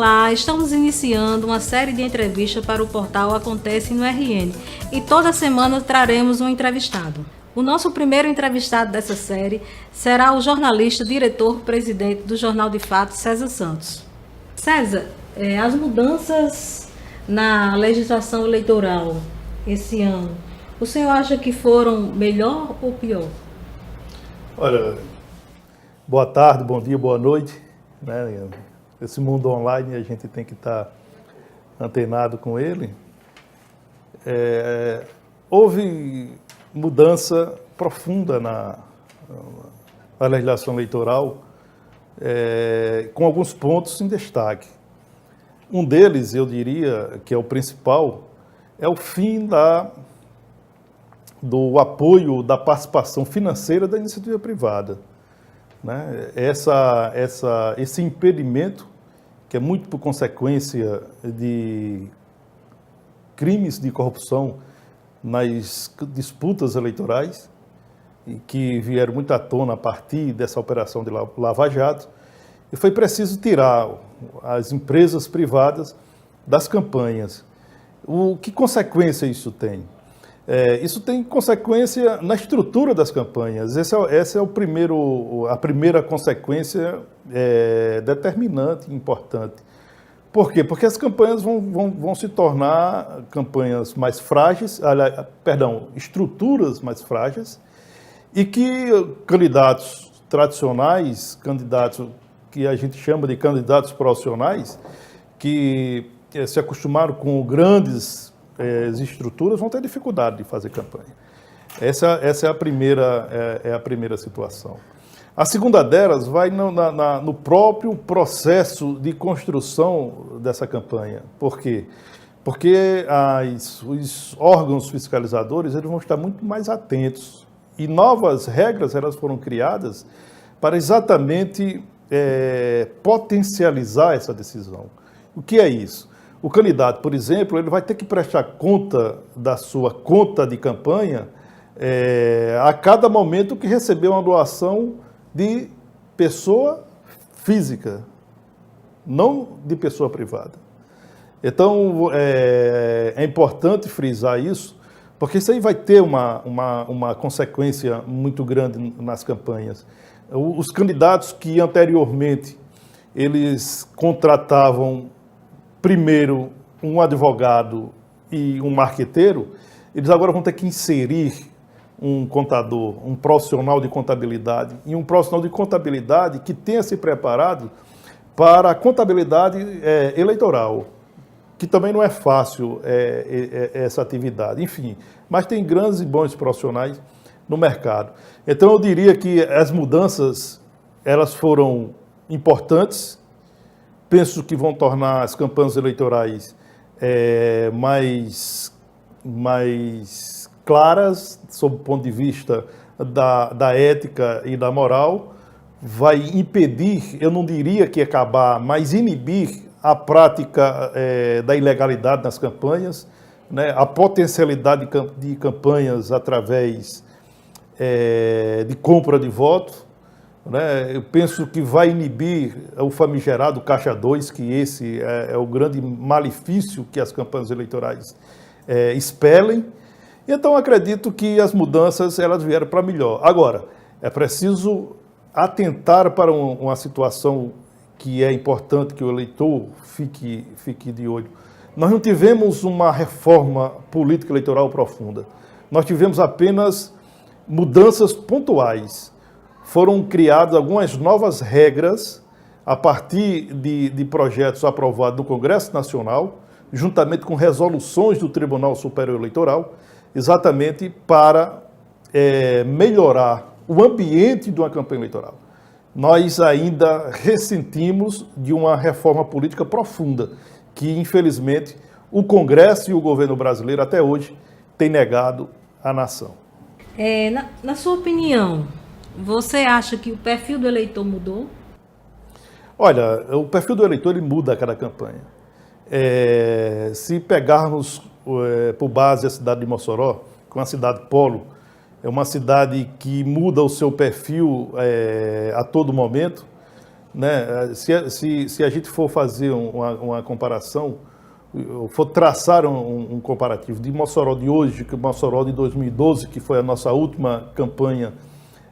Olá, estamos iniciando uma série de entrevistas para o portal Acontece no RN e toda semana traremos um entrevistado. O nosso primeiro entrevistado dessa série será o jornalista, diretor, presidente do Jornal de Fato, César Santos. César, as mudanças na legislação eleitoral esse ano, o senhor acha que foram melhor ou pior? Olha, boa tarde, bom dia, boa noite. Esse mundo online a gente tem que estar antenado com ele. Houve mudança profunda na legislação eleitoral, com alguns pontos em destaque. Um deles, eu diria, que é o principal, é o fim do apoio da participação financeira da iniciativa privada. Né? Esse impedimento, que é muito por consequência de crimes de corrupção nas disputas eleitorais, e que vieram muito à tona a partir dessa operação de Lava Jato, e foi preciso tirar as empresas privadas das campanhas. Que consequência isso tem? Isso tem consequência na estrutura das campanhas. Essa é a primeira consequência determinante, importante. Por quê? Porque as campanhas vão se tornar campanhas mais frágeis, estruturas mais frágeis, e que candidatos tradicionais, candidatos que a gente chama de candidatos profissionais, que se acostumaram com grandes estruturas, vão ter dificuldade de fazer campanha. Essa é a primeira situação. A segunda delas vai no próprio processo de construção dessa campanha. Por quê? Porque os órgãos fiscalizadores eles vão estar muito mais atentos. E novas regras elas foram criadas para exatamente potencializar essa decisão. O que é isso? O candidato, por exemplo, ele vai ter que prestar conta da sua conta de campanha a cada momento que recebeu uma doação de pessoa física, não de pessoa privada. Então, é importante frisar isso, porque isso aí vai ter uma consequência muito grande nas campanhas. Os candidatos que anteriormente eles contratavam primeiro um advogado e um marqueteiro, eles agora vão ter que inserir um contador, um profissional de contabilidade, e um profissional de contabilidade que tenha se preparado para a contabilidade eleitoral, que também não é fácil essa atividade. Enfim, mas tem grandes e bons profissionais no mercado. Então eu diria que as mudanças elas foram importantes. Penso que vão tornar as campanhas eleitorais mais claras, sob o ponto de vista da ética e da moral. Vai impedir, eu não diria que acabar, mas inibir a prática da ilegalidade nas campanhas, né? A potencialidade de campanhas através de compra de voto. Eu penso que vai inibir o famigerado Caixa 2, que esse é o grande malefício que as campanhas eleitorais expelem. Então, acredito que as mudanças elas vieram para melhor. Agora, é preciso atentar para uma situação que é importante que o eleitor fique de olho. Nós não tivemos uma reforma política eleitoral profunda. Nós tivemos apenas mudanças pontuais. Foram criadas algumas novas regras a partir de projetos aprovados no Congresso Nacional, juntamente com resoluções do Tribunal Superior Eleitoral, exatamente para melhorar o ambiente de uma campanha eleitoral. Nós ainda ressentimos de uma reforma política profunda, que infelizmente o Congresso e o governo brasileiro até hoje têm negado à nação. Na sua opinião, você acha que o perfil do eleitor mudou? Olha, o perfil do eleitor ele muda a cada campanha. Se pegarmos por base a cidade de Mossoró, que é uma cidade polo, é uma cidade que muda o seu perfil a todo momento, né? Se a gente for fazer uma comparação, for traçar um comparativo de Mossoró de hoje com Mossoró de 2012, que foi a nossa última campanha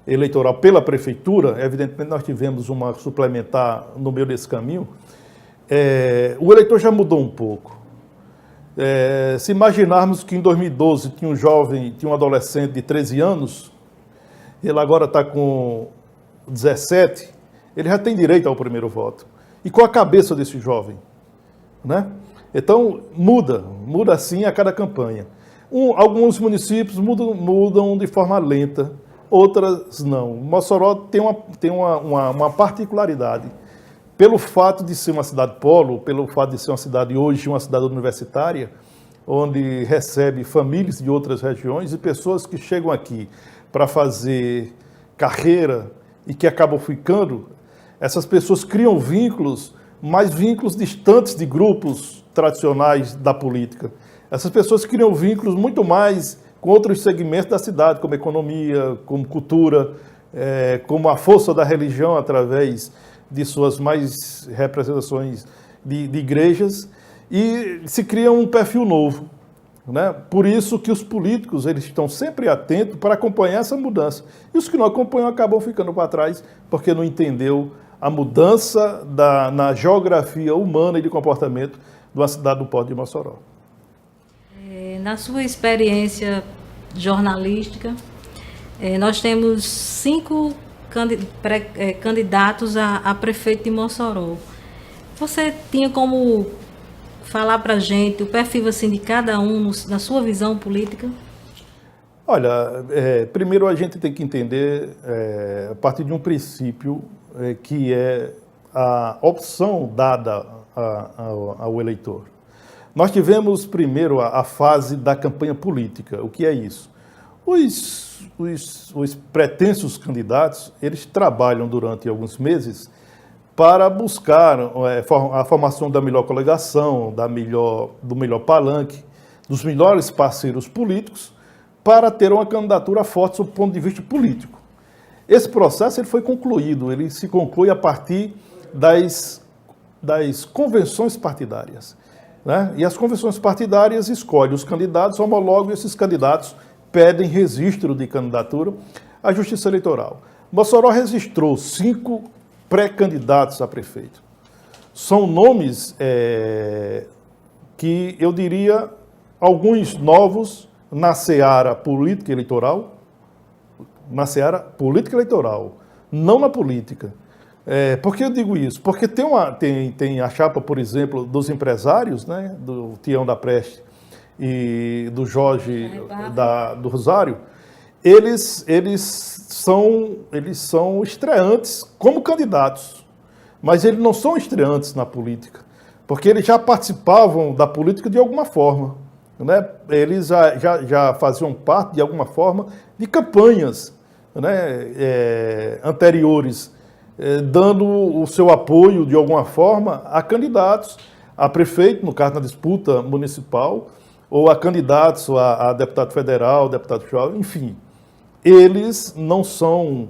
eleitoral pela prefeitura, evidentemente nós tivemos uma suplementar no meio desse caminho, o eleitor já mudou um pouco. Se imaginarmos que em 2012 tinha um adolescente de 13 anos, ele agora está com 17, ele já tem direito ao primeiro voto. E qual a cabeça desse jovem? Né? Então, muda assim a cada campanha. Alguns municípios mudam de forma lenta, outras não. Mossoró tem uma particularidade. Pelo fato de ser uma cidade polo, pelo fato de ser uma cidade hoje, uma cidade universitária, onde recebe famílias de outras regiões e pessoas que chegam aqui para fazer carreira e que acabam ficando, essas pessoas criam vínculos, mas vínculos distantes de grupos tradicionais da política. Essas pessoas criam vínculos muito mais com outros segmentos da cidade, como economia, como cultura, como a força da religião através de suas mais representações de igrejas, e se cria um perfil novo. Né? Por isso que os políticos eles estão sempre atentos para acompanhar essa mudança. E os que não acompanham acabam ficando para trás, porque não entendeu a mudança na geografia humana e de comportamento de uma cidade do Porto de Mossoró. Na sua experiência jornalística, nós temos 5 candidatos a prefeito de Mossoró. Você tinha como falar para a gente o perfil assim, de cada um na sua visão política? Olha, primeiro a gente tem que entender, a partir de um princípio, que é a opção dada ao eleitor. Nós tivemos primeiro a fase da campanha política. O que é isso? Os pretensos candidatos, eles trabalham durante alguns meses para buscar a formação da melhor coligação, do melhor palanque, dos melhores parceiros políticos, para ter uma candidatura forte sob o ponto de vista político. Esse processo ele foi concluído, ele se conclui a partir das convenções partidárias. Né? E as convenções partidárias escolhem os candidatos, homologam, esses candidatos pedem registro de candidatura à Justiça Eleitoral. Mossoró registrou 5 pré-candidatos a prefeito. São nomes que eu diria alguns novos na seara política eleitoral, não na política. Por que eu digo isso? Porque tem a chapa, por exemplo, dos empresários, né, do Tião da Preste e do Jorge do Rosário. Eles são estreantes como candidatos, mas eles não são estreantes na política, porque eles já participavam da política de alguma forma. Né? Eles já faziam parte, de alguma forma, de campanhas, né, anteriores, dando o seu apoio, de alguma forma, a candidatos a prefeito, no caso, na disputa municipal, ou a candidatos a deputado federal, deputado federal, enfim. Eles não são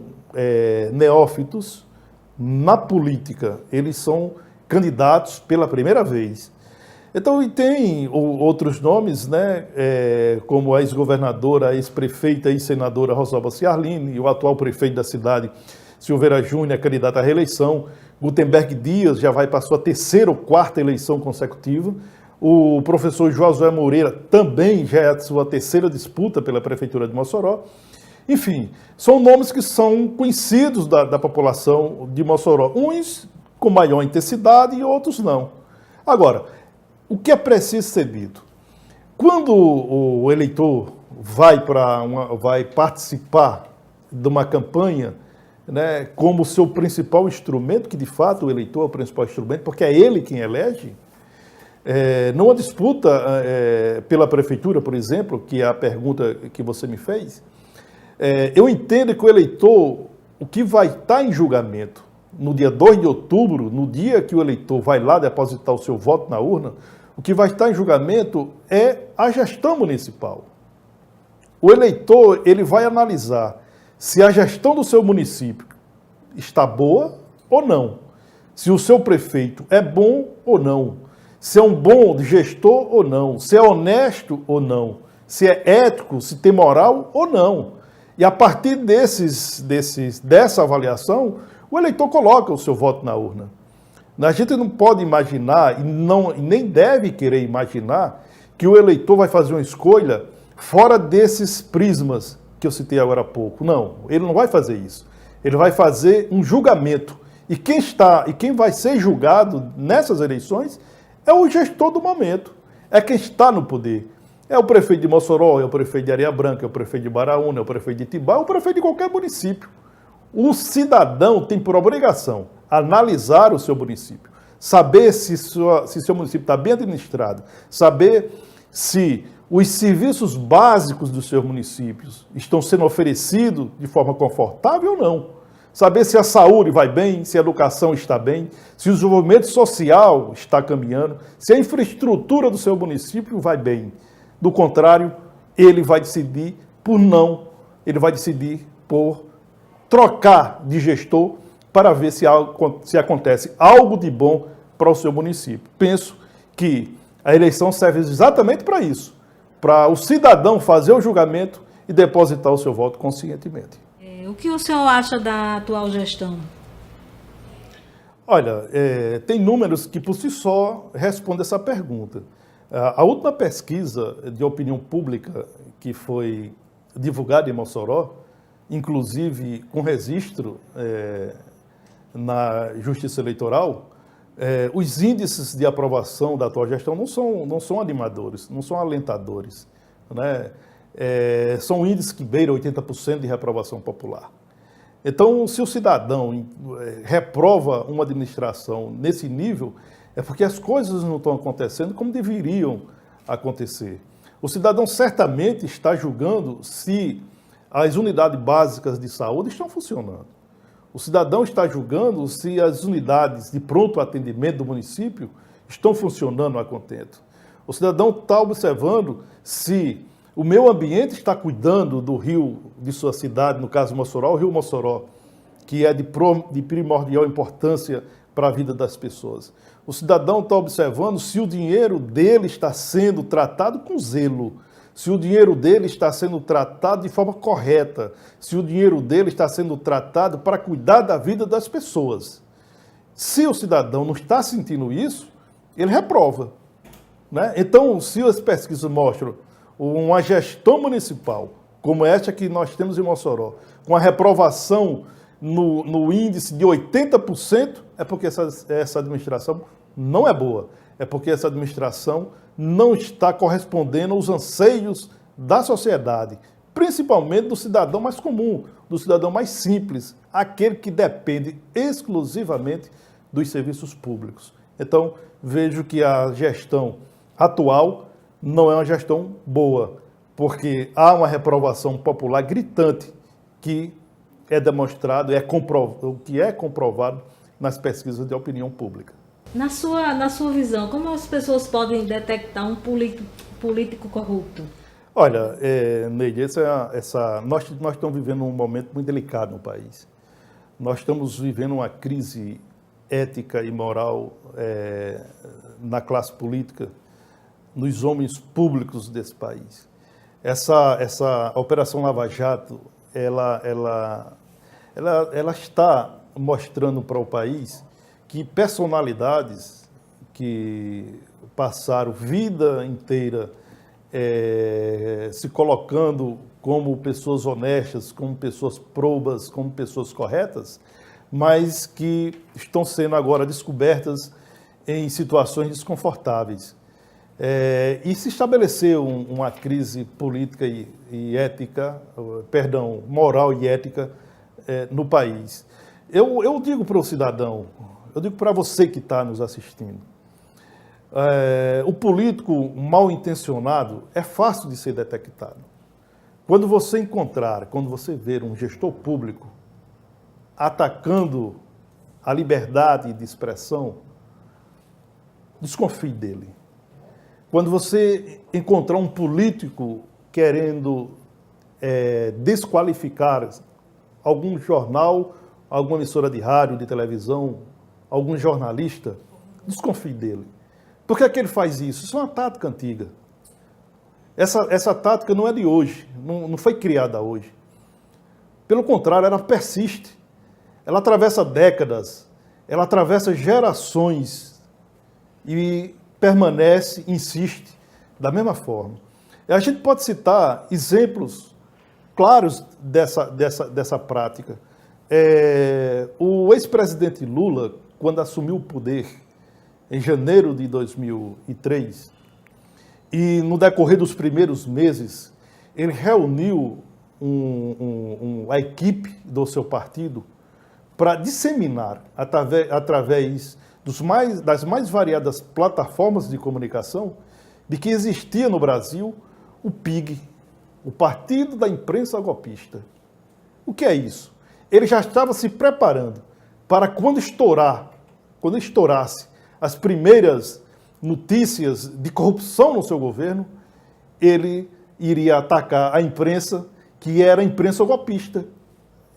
neófitos na política, eles são candidatos pela primeira vez. Então, e tem outros nomes, né, como a ex-governadora, a ex-prefeita e senadora Rosalba Ciarline, e o atual prefeito da cidade, Silveira Júnior, candidato à reeleição. Gutenberg Dias já vai para a sua 3ª ou 4ª eleição consecutiva. O professor Josué Moreira também já é a sua 3ª disputa pela Prefeitura de Mossoró. Enfim, são nomes que são conhecidos da população de Mossoró. Uns com maior intensidade e outros não. Agora, o que é preciso ser dito? Quando o eleitor vai participar de uma campanha, né, como seu principal instrumento, que de fato o eleitor é o principal instrumento, porque é ele quem elege, numa disputa pela prefeitura, por exemplo, que é a pergunta que você me fez, eu entendo que o eleitor, o que vai estar em julgamento no dia 2 de outubro, no dia que o eleitor vai lá depositar o seu voto na urna, o que vai estar em julgamento é a gestão municipal. O eleitor ele vai analisar se a gestão do seu município está boa ou não. se o seu prefeito é bom ou não, se é um bom gestor ou não, se é honesto ou não, se é ético, se tem moral ou não. E a partir dessa avaliação, o eleitor coloca o seu voto na urna. A gente não pode imaginar, e nem deve querer imaginar, que o eleitor vai fazer uma escolha fora desses prismas que eu citei agora há pouco. Não, ele não vai fazer isso. Ele vai fazer um julgamento. E quem vai ser julgado nessas eleições é o gestor do momento, é quem está no poder. É o prefeito de Mossoró, é o prefeito de Areia Branca, é o prefeito de Baraúna, é o prefeito de Itibá, é o prefeito de qualquer município. O cidadão tem por obrigação analisar o seu município, saber se seu município está bem administrado, saber se os serviços básicos dos seus municípios estão sendo oferecidos de forma confortável ou não. Saber se a saúde vai bem, se a educação está bem, se o desenvolvimento social está caminhando, se a infraestrutura do seu município vai bem. Do contrário, ele vai decidir por não, ele vai decidir por trocar de gestor para ver se acontece algo de bom para o seu município. Penso que a eleição serve exatamente para isso, para o cidadão fazer o julgamento e depositar o seu voto conscientemente. O que o senhor acha da atual gestão? Olha, tem números que por si só respondem essa pergunta. A última pesquisa de opinião pública que foi divulgada em Mossoró, inclusive com registro na Justiça Eleitoral, os índices de aprovação da atual gestão não são animadores, não são alentadores, né? São índices que beiram 80% de reprovação popular. Então, se o cidadão reprova uma administração nesse nível, é porque as coisas não estão acontecendo como deveriam acontecer. O cidadão certamente está julgando se as unidades básicas de saúde estão funcionando. O cidadão está julgando se as unidades de pronto atendimento do município estão funcionando a contento. O cidadão está observando se o meio ambiente está cuidando do rio de sua cidade, no caso Mossoró, o rio Mossoró, que é de primordial importância para a vida das pessoas. O cidadão está observando se o dinheiro dele está sendo tratado com zelo, se o dinheiro dele está sendo tratado de forma correta, se o dinheiro dele está sendo tratado para cuidar da vida das pessoas. Se o cidadão não está sentindo isso, ele reprova, né? Então, se as pesquisas mostram uma gestão municipal, como esta que nós temos em Mossoró, com a reprovação no índice de 80%, é porque essa administração não é boa. É porque essa administração não está correspondendo aos anseios da sociedade, principalmente do cidadão mais comum, do cidadão mais simples, aquele que depende exclusivamente dos serviços públicos. Então, vejo que a gestão atual não é uma gestão boa, porque há uma reprovação popular gritante que é demonstrado, que é comprovado nas pesquisas de opinião pública. Na sua visão, como as pessoas podem detectar um político corrupto? Olha, Neide, nós estamos vivendo um momento muito delicado no país. Nós estamos vivendo uma crise ética e moral na classe política, nos homens públicos desse país. Essa Operação Lava Jato, ela está mostrando para o país que personalidades que passaram vida inteira se colocando como pessoas honestas, como pessoas probas, como pessoas corretas, mas que estão sendo agora descobertas em situações desconfortáveis. E se estabeleceu uma crise política e ética, moral e ética no país. Eu digo para o cidadão, eu digo para você que está nos assistindo, o político mal intencionado é fácil de ser detectado. Quando você ver um gestor público atacando a liberdade de expressão, desconfie dele. Quando você encontrar um político querendo desqualificar algum jornal, alguma emissora de rádio, de televisão, algum jornalista, desconfie dele. Por que é que ele faz isso? Isso é uma tática antiga. Essa tática não é de hoje, não foi criada hoje. Pelo contrário, ela persiste. Ela atravessa décadas, ela atravessa gerações e permanece, insiste da mesma forma. E a gente pode citar exemplos claros dessa prática. O ex-presidente Lula, quando assumiu o poder em janeiro de 2003, e no decorrer dos primeiros meses, ele reuniu a equipe do seu partido para disseminar, através das mais variadas plataformas de comunicação, de que existia no Brasil o PIG, o Partido da Imprensa Golpista. O que é isso? Ele já estava se preparando para quando estourasse as primeiras notícias de corrupção no seu governo, ele iria atacar a imprensa, que era a imprensa golpista.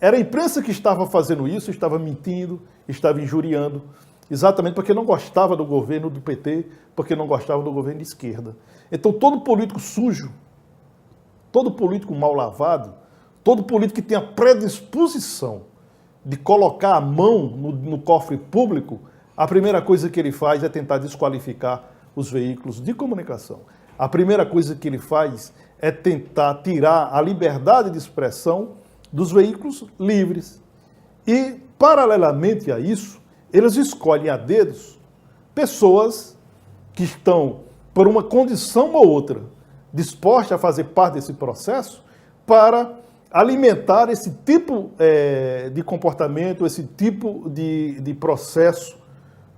Era a imprensa que estava fazendo isso, estava mentindo, estava injuriando, exatamente porque não gostava do governo do PT, porque não gostava do governo de esquerda. Então, todo político sujo, todo político mal lavado, todo político que tem a predisposição de colocar a mão no cofre público, a primeira coisa que ele faz é tentar desqualificar os veículos de comunicação. A primeira coisa que ele faz é tentar tirar a liberdade de expressão dos veículos livres. E, paralelamente a isso, eles escolhem a dedos pessoas que estão, por uma condição ou outra, dispostas a fazer parte desse processo para alimentar esse tipo de comportamento, esse tipo de processo,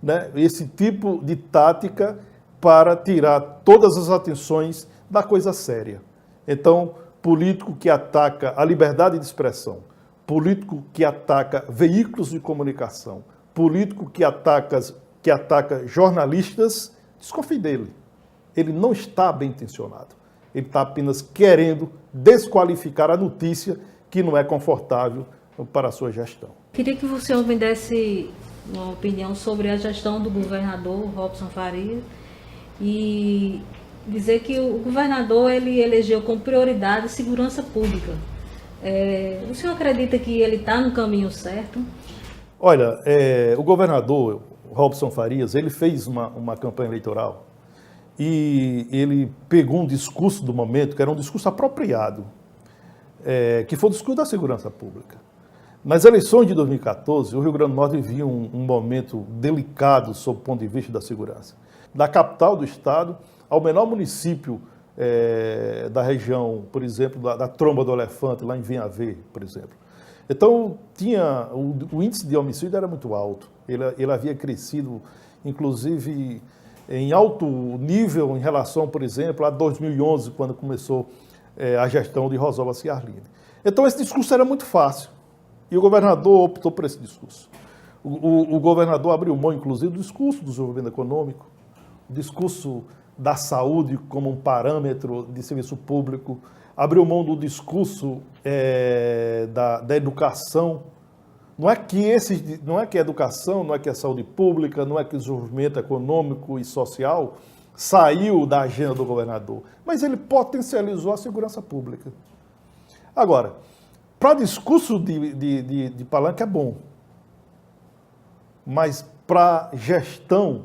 né? Esse tipo de tática para tirar todas as atenções da coisa séria. Então, político que ataca a liberdade de expressão, político que ataca veículos de comunicação, político que ataca jornalistas, desconfie dele. Ele não está bem intencionado. Ele está apenas querendo desqualificar a notícia que não é confortável para a sua gestão. Queria que o senhor me desse uma opinião sobre a gestão do governador Robson Farias e dizer que o governador ele elegeu como prioridade segurança pública. O senhor acredita que ele está no caminho certo? Olha, o governador Robson Farias, ele fez uma campanha eleitoral e ele pegou um discurso do momento, que era um discurso apropriado, que foi o discurso da segurança pública. Nas eleições de 2014, o Rio Grande do Norte vivia um momento delicado sob o ponto de vista da segurança. Da capital do estado ao menor município da região, por exemplo, da Tromba do Elefante, lá em Vinhavé, por exemplo. Então, o índice de homicídio era muito alto. Ele havia crescido, inclusive, em alto nível em relação, por exemplo, a 2011, quando começou a gestão de Rosalba Ciarline. Então, esse discurso era muito fácil. E o governador optou por esse discurso. O governador abriu mão, inclusive, do discurso do desenvolvimento econômico, o discurso da saúde como um parâmetro de serviço público, abriu mão do discurso da educação. Não é que a educação, não é que a saúde pública, não é que o desenvolvimento econômico e social saiu da agenda do governador, mas ele potencializou a segurança pública. Agora, para discurso de palanque é bom, mas para gestão,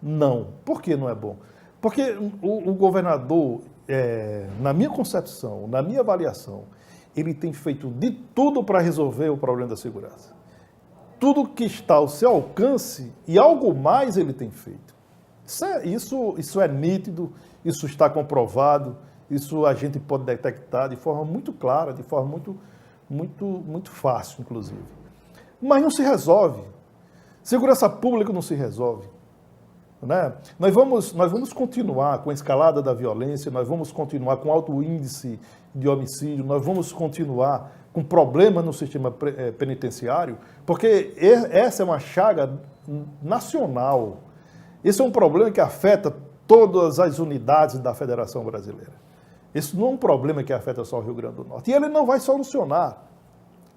não. Por que não é bom? Porque o governador, na minha concepção, na minha avaliação, ele tem feito de tudo para resolver o problema da segurança. Tudo que está ao seu alcance e algo mais ele tem feito. Isso é nítido, isso está comprovado, isso a gente pode detectar de forma muito clara, de forma muito fácil, inclusive. Mas não se resolve. Segurança pública não se resolve. Né? Nós vamos continuar com a escalada da violência, nós vamos continuar com alto índice de homicídio, nós vamos continuar com problemas no sistema penitenciário, porque essa é uma chaga nacional. Esse é um problema que afeta todas as unidades da Federação Brasileira. Isso não é um problema que afeta só o Rio Grande do Norte. E ele não vai solucionar.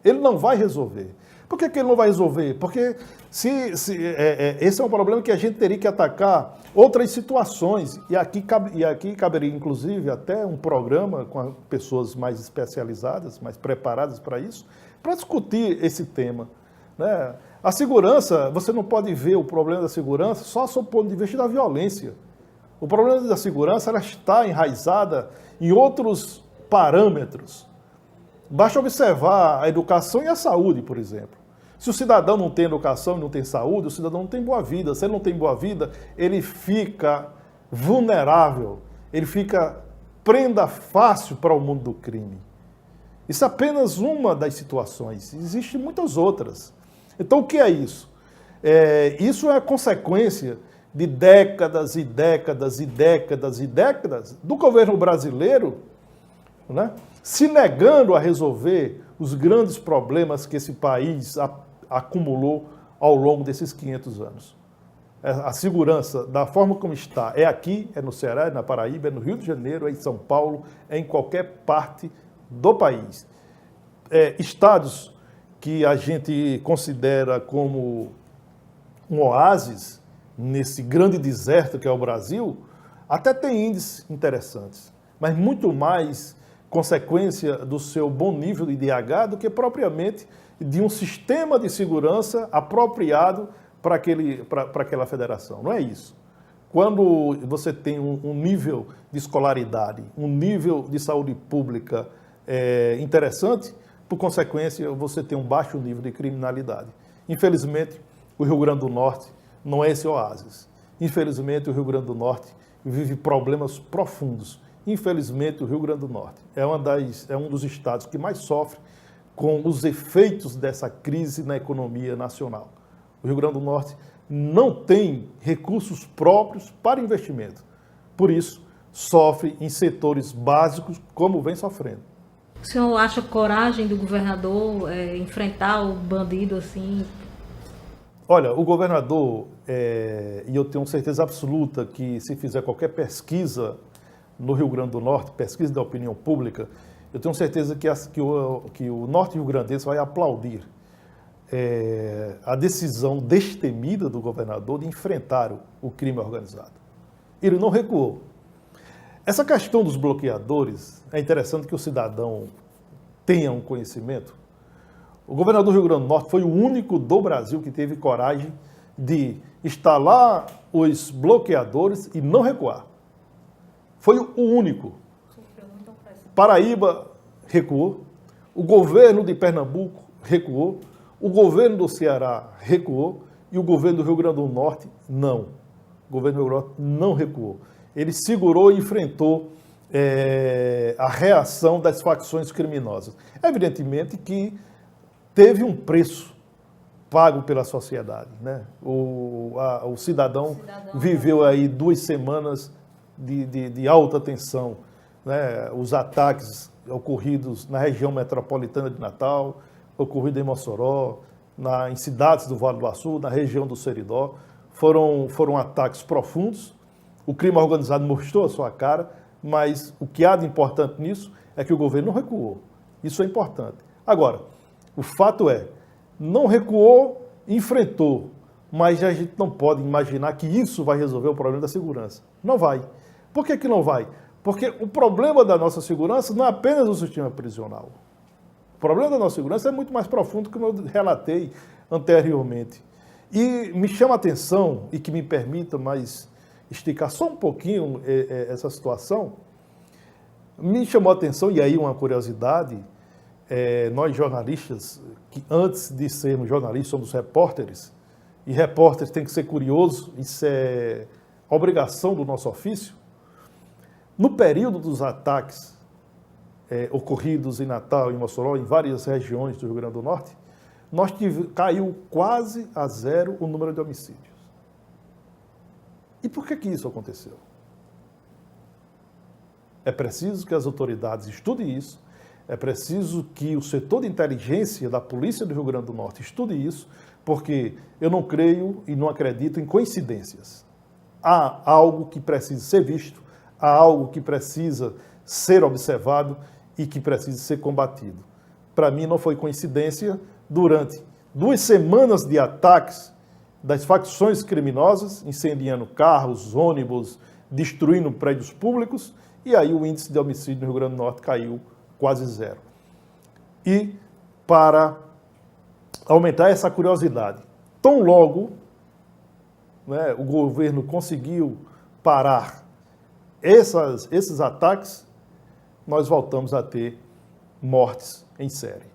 Ele não vai resolver. Por que ele não vai resolver? Porque esse é um problema que a gente teria que atacar outras situações. E aqui caberia, inclusive, até um programa com pessoas mais especializadas, mais preparadas para isso, para discutir esse tema, né? A segurança, você não pode ver o problema da segurança só sob o ponto de vista da violência. O problema da segurança, ela está enraizada em outros parâmetros. Basta observar a educação e a saúde, por exemplo. Se o cidadão não tem educação e não tem saúde, o cidadão não tem boa vida. Se ele não tem boa vida, ele fica vulnerável, ele fica prenda fácil para o mundo do crime. Isso é apenas uma das situações, existem muitas outras. Então, o que é isso? Isso é a consequência de décadas e décadas e décadas e décadas do governo brasileiro, né, se negando a resolver os grandes problemas que esse país acumulou ao longo desses 500 anos. A segurança, da forma como está, é aqui, é no Ceará, é na Paraíba, é no Rio de Janeiro, é em São Paulo, é em qualquer parte do país. Estados que a gente considera como um oásis nesse grande deserto que é o Brasil, até tem índices interessantes, mas muito mais consequência do seu bom nível de IDH do que propriamente de um sistema de segurança apropriado para aquela federação. Não é isso. Quando você tem um nível de escolaridade, um nível de saúde pública interessante, por consequência, você tem um baixo nível de criminalidade. Infelizmente, o Rio Grande do Norte não é esse oásis. Infelizmente, o Rio Grande do Norte vive problemas profundos. Infelizmente, o Rio Grande do Norte é um dos estados que mais sofre com os efeitos dessa crise na economia nacional. O Rio Grande do Norte não tem recursos próprios para investimento. Por isso, sofre em setores básicos como vem sofrendo. O senhor acha coragem do governador enfrentar o bandido assim? Olha, o governador, e eu tenho certeza absoluta que se fizer qualquer pesquisa no Rio Grande do Norte, pesquisa da opinião pública, eu tenho certeza que o norte rio-grandense vai aplaudir a decisão destemida do governador de enfrentar o crime organizado. Ele não recuou. Essa questão dos bloqueadores, é interessante que o cidadão tenha um conhecimento. O governador do Rio Grande do Norte foi o único do Brasil que teve coragem de instalar os bloqueadores e não recuar. Foi o único. Paraíba recuou, o governo de Pernambuco recuou, o governo do Ceará recuou e o governo do Rio Grande do Norte não. O governo do Rio Grande do Norte não recuou. Ele segurou e enfrentou a reação das facções criminosas. Evidentemente que teve um preço pago pela sociedade, né? O cidadão viveu aí 2 semanas de alta tensão, né? Os ataques ocorridos na região metropolitana de Natal, ocorridos em Mossoró, em cidades do Vale do Açu, na região do Seridó, foram ataques profundos. O crime organizado mostrou a sua cara, mas o que há de importante nisso é que o governo não recuou. Isso é importante. Agora, o fato é, não recuou, enfrentou, mas a gente não pode imaginar que isso vai resolver o problema da segurança. Não vai. Por que que não vai? Porque o problema da nossa segurança não é apenas o sistema prisional. O problema da nossa segurança é muito mais profundo, como eu relatei anteriormente. E me chama a atenção, e que me permita mais esticar só um pouquinho essa situação, me chamou a atenção, e aí uma curiosidade, nós jornalistas, que antes de sermos jornalistas somos repórteres, e repórteres tem que ser curioso, isso é obrigação do nosso ofício. No período dos ataques ocorridos em Natal, em Mossoró, em várias regiões do Rio Grande do Norte, caiu quase a 0 o número de homicídios. E por que isso aconteceu? É preciso que as autoridades estudem isso, é preciso que o setor de inteligência da Polícia do Rio Grande do Norte estude isso, porque eu não creio e não acredito em coincidências. Há algo que precisa ser visto, há algo que precisa ser observado e que precisa ser combatido. para mim não foi coincidência, durante 2 semanas de ataques das facções criminosas, incendiando carros, ônibus, destruindo prédios públicos, e aí o índice de homicídio no Rio Grande do Norte caiu quase zero. E para aumentar essa curiosidade, tão logo, né, o governo conseguiu parar esses ataques, nós voltamos a ter mortes em série.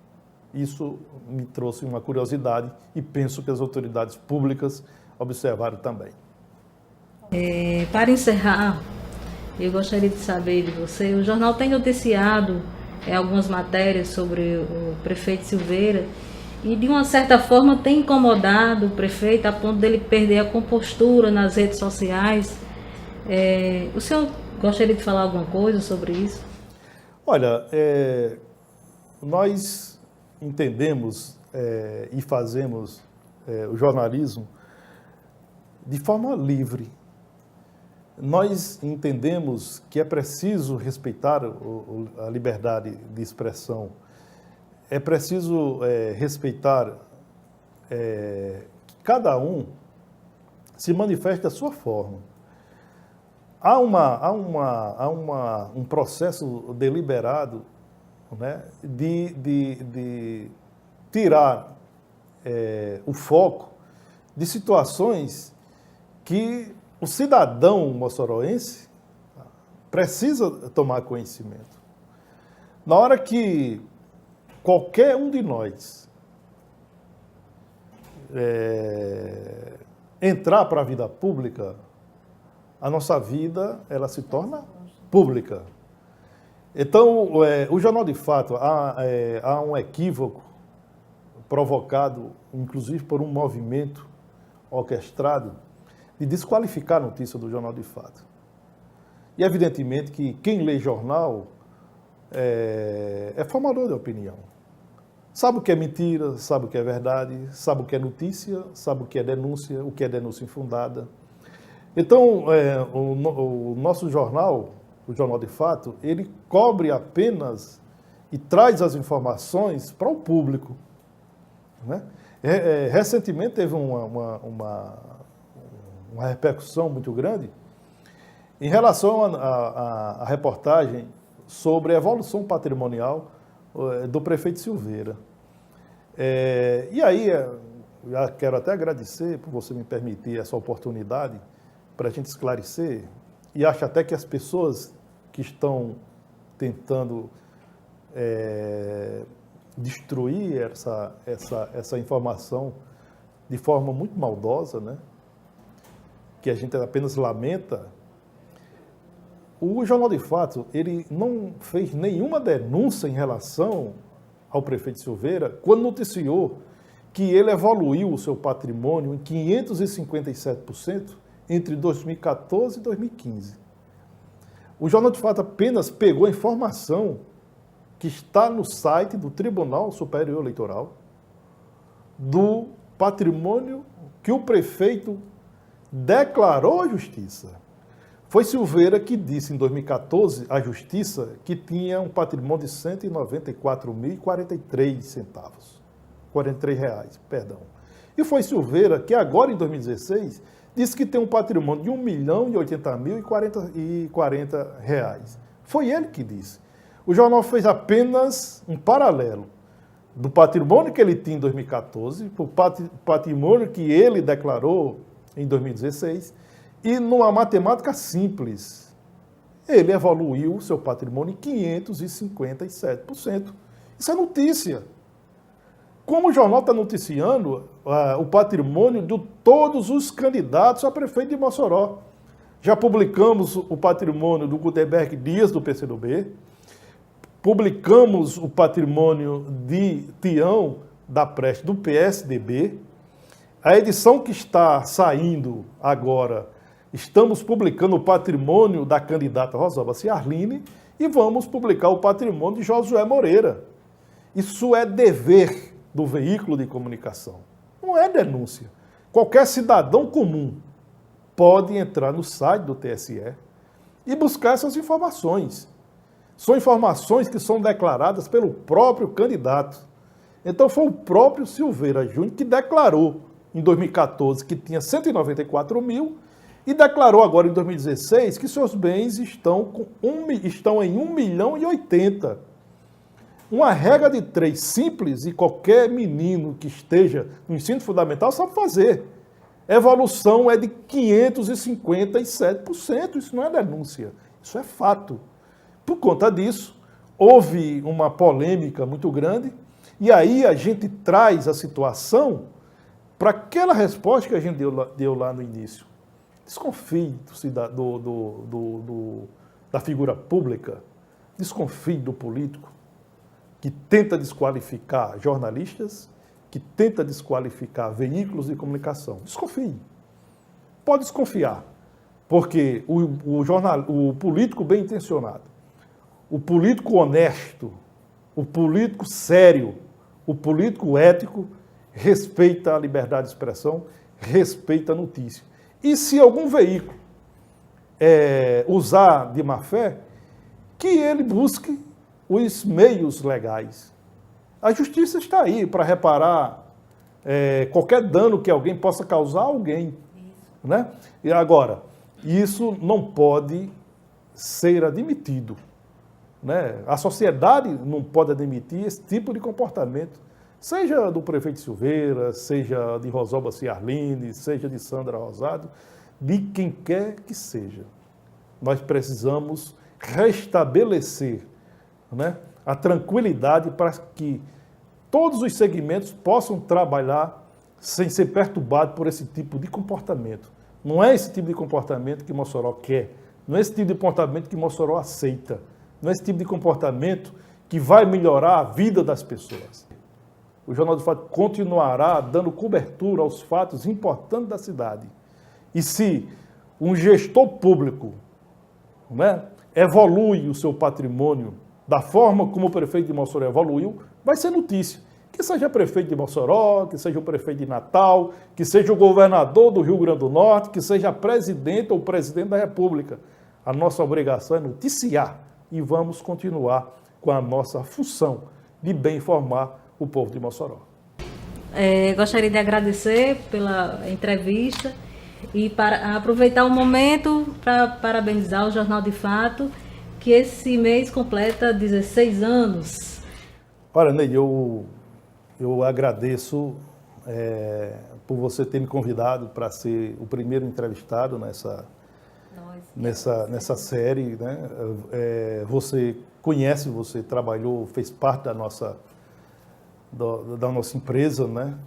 Isso me trouxe uma curiosidade e penso que as autoridades públicas observaram também. Para encerrar, eu gostaria de saber de você, o jornal tem noticiado algumas matérias sobre o prefeito Silveira e, de uma certa forma, tem incomodado o prefeito a ponto dele perder a compostura nas redes sociais. O senhor gostaria de falar alguma coisa sobre isso? Olha, nós entendemos e fazemos o jornalismo de forma livre. Nós entendemos que é preciso respeitar a liberdade de expressão, é preciso respeitar que cada um se manifeste da sua forma. Há um processo deliberado, né, de tirar o foco de situações que o cidadão moçoroense precisa tomar conhecimento. Na hora que qualquer um de nós entrar para a vida pública, a nossa vida ela se torna pública. Então, o Jornal de Fato, há um equívoco provocado, inclusive, por um movimento orquestrado de desqualificar a notícia do Jornal de Fato. E, evidentemente, que quem lê jornal é formador de opinião. Sabe o que é mentira, sabe o que é verdade, sabe o que é notícia, sabe o que é denúncia infundada. Então, o nosso jornal, o Jornal de Fato, ele cobre apenas e traz as informações para o público, né? Recentemente teve uma repercussão muito grande em relação à reportagem sobre a evolução patrimonial do prefeito Silveira. E aí, já quero até agradecer por você me permitir essa oportunidade para a gente esclarecer, e acho até que as pessoas que estão tentando destruir essa informação de forma muito maldosa, né, que a gente apenas lamenta, o Jornal de Fato, ele não fez nenhuma denúncia em relação ao prefeito Silveira quando noticiou que ele evoluiu o seu patrimônio em 557% entre 2014 e 2015. O Jornal de Fato apenas pegou a informação que está no site do Tribunal Superior Eleitoral do patrimônio que o prefeito declarou à Justiça. Foi Silveira que disse em 2014 à Justiça que tinha um patrimônio de R$ 194.043, R$ perdão. E foi Silveira que agora em 2016 disse que tem um patrimônio de R$ 1.080.040. Foi ele que disse. O jornal fez apenas um paralelo do patrimônio que ele tinha em 2014 para o patrimônio que ele declarou em 2016 e numa matemática simples. Ele evoluiu o seu patrimônio em 557%. Isso é notícia. Como o jornal está noticiando o patrimônio de todos os candidatos a prefeito de Mossoró. Já publicamos o patrimônio do Gutenberg Dias, do PCdoB, publicamos o patrimônio de Tião da Preste, do PSDB. A edição que está saindo agora, estamos publicando o patrimônio da candidata Rosalba Ciarline e vamos publicar o patrimônio de Josué Moreira. Isso é dever do veículo de comunicação. Não é denúncia. Qualquer cidadão comum pode entrar no site do TSE e buscar essas informações. São informações que são declaradas pelo próprio candidato. Então foi o próprio Silveira Júnior que declarou em 2014 que tinha 194 mil e declarou agora em 2016 que seus bens estão em 1 milhão e 80. Uma regra de 3 simples e qualquer menino que esteja no ensino fundamental sabe fazer. Evolução é de 557%, isso não é denúncia, isso é fato. Por conta disso, houve uma polêmica muito grande e aí a gente traz a situação para aquela resposta que a gente deu lá no início. Desconfie da figura pública, desconfie do político que tenta desqualificar jornalistas, que tenta desqualificar veículos de comunicação. Desconfie. Pode desconfiar, porque o político bem intencionado, o político honesto, o político sério, o político ético respeita a liberdade de expressão, respeita a notícia. E se algum veículo usar de má fé, que ele busque os meios legais. A justiça está aí para reparar qualquer dano que alguém possa causar a alguém. Né? E agora, isso não pode ser admitido. Né? A sociedade não pode admitir esse tipo de comportamento, seja do prefeito Silveira, seja de Rosalba Ciarline, seja de Sandra Rosado, de quem quer que seja. Nós precisamos restabelecer, né, a tranquilidade para que todos os segmentos possam trabalhar sem ser perturbados por esse tipo de comportamento. Não é esse tipo de comportamento que Mossoró quer, não é esse tipo de comportamento que Mossoró aceita, não é esse tipo de comportamento que vai melhorar a vida das pessoas. O Jornal do Fato continuará dando cobertura aos fatos importantes da cidade. E se um gestor público, né, evolui o seu patrimônio da forma como o prefeito de Mossoró evoluiu, vai ser notícia. Que seja prefeito de Mossoró, que seja o prefeito de Natal, que seja o governador do Rio Grande do Norte, que seja presidente ou presidente da República. A nossa obrigação é noticiar e vamos continuar com a nossa função de bem informar o povo de Mossoró. Gostaria de agradecer pela entrevista e para aproveitar o momento para parabenizar o Jornal de Fato, que esse mês completa 16 anos. Olha, Neide, eu agradeço por você ter me convidado para ser o primeiro entrevistado nessa série. Né? Você conhece, você trabalhou, fez parte da nossa empresa, né?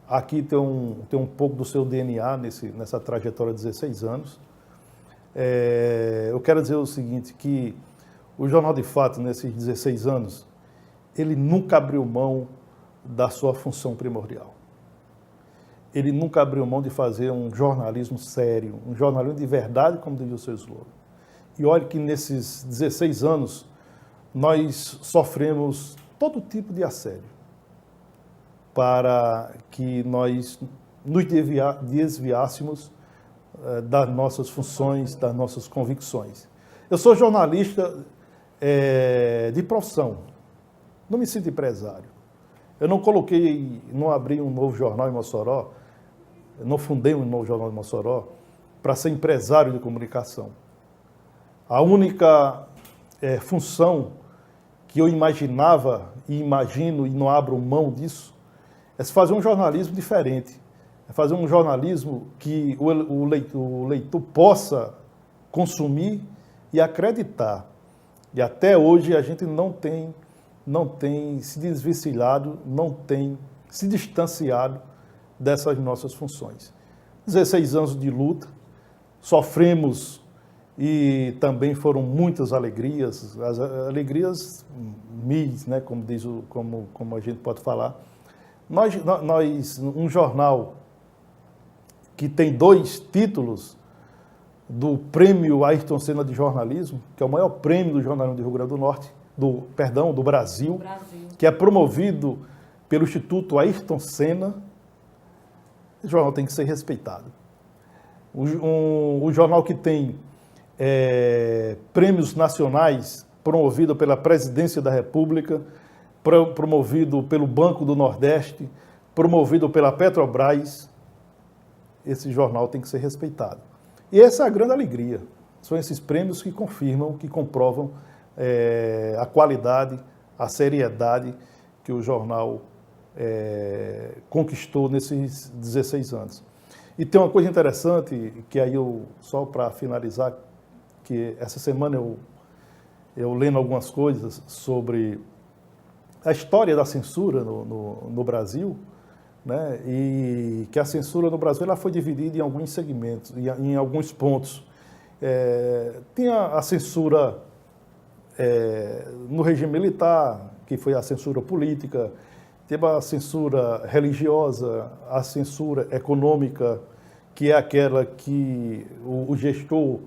Aqui tem um pouco do seu DNA nessa trajetória de 16 anos. Eu quero dizer o seguinte, que o Jornal de Fato, nesses 16 anos, ele nunca abriu mão da sua função primordial. Ele nunca abriu mão de fazer um jornalismo sério, um jornalismo de verdade, como diz o seu slogan. E olha que nesses 16 anos, nós sofremos todo tipo de assédio para que nós nos desviássemos das nossas funções, das nossas convicções. Eu sou jornalista de profissão, não me sinto empresário. Eu não abri um novo jornal em Mossoró, não fundei um novo jornal em Mossoró para ser empresário de comunicação. A única função que eu imaginava e imagino e não abro mão disso é fazer um jornalismo diferente, é fazer um jornalismo que o leitor possa consumir e acreditar. E até hoje a gente não tem se desvencilhado, não tem se distanciado dessas nossas funções. 16 anos de luta, sofremos e também foram muitas alegrias, as alegrias mil, né, como a gente pode falar. Um jornal que tem 2 títulos do Prêmio Ayrton Senna de Jornalismo, que é o maior prêmio do jornalismo do Rio Grande do Norte, do Brasil, que é promovido pelo Instituto Ayrton Senna. Esse jornal tem que ser respeitado. O jornal que tem prêmios nacionais promovido pela Presidência da República, promovido pelo Banco do Nordeste, promovido pela Petrobras, esse jornal tem que ser respeitado. E essa é a grande alegria. São esses prêmios que confirmam, que comprovam a qualidade, a seriedade que o jornal conquistou nesses 16 anos. E tem uma coisa interessante, que aí só para finalizar, que essa semana eu lendo algumas coisas sobre a história da censura no Brasil, né? E que a censura no Brasil ela foi dividida em alguns segmentos, em alguns pontos. Tinha a censura no regime militar, que foi a censura política, teve a censura religiosa, a censura econômica, que é aquela que o gestor,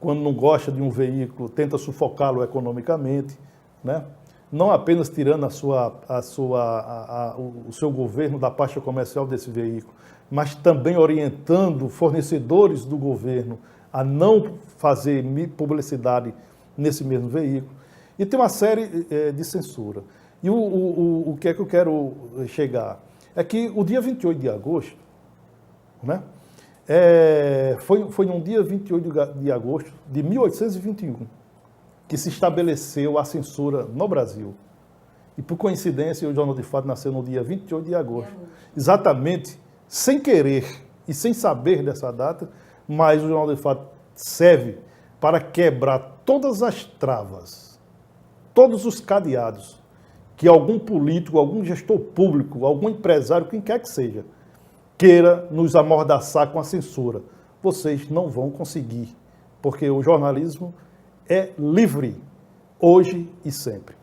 quando não gosta de um veículo, tenta sufocá-lo economicamente, né? Não apenas tirando o seu governo da pasta comercial desse veículo, mas também orientando fornecedores do governo a não fazer publicidade nesse mesmo veículo. E tem uma série de censura. E o que é que eu quero chegar? É que o dia 28 de agosto, né, foi no dia 28 de agosto de 1821 que se estabeleceu a censura no Brasil. E, por coincidência, o Jornal de Fato nasceu no dia 28 de agosto. Exatamente, sem querer e sem saber dessa data, mas o Jornal de Fato serve para quebrar todas as travas, todos os cadeados que algum político, algum gestor público, algum empresário, quem quer que seja, queira nos amordaçar com a censura. Vocês não vão conseguir, porque o jornalismo é livre, hoje e sempre.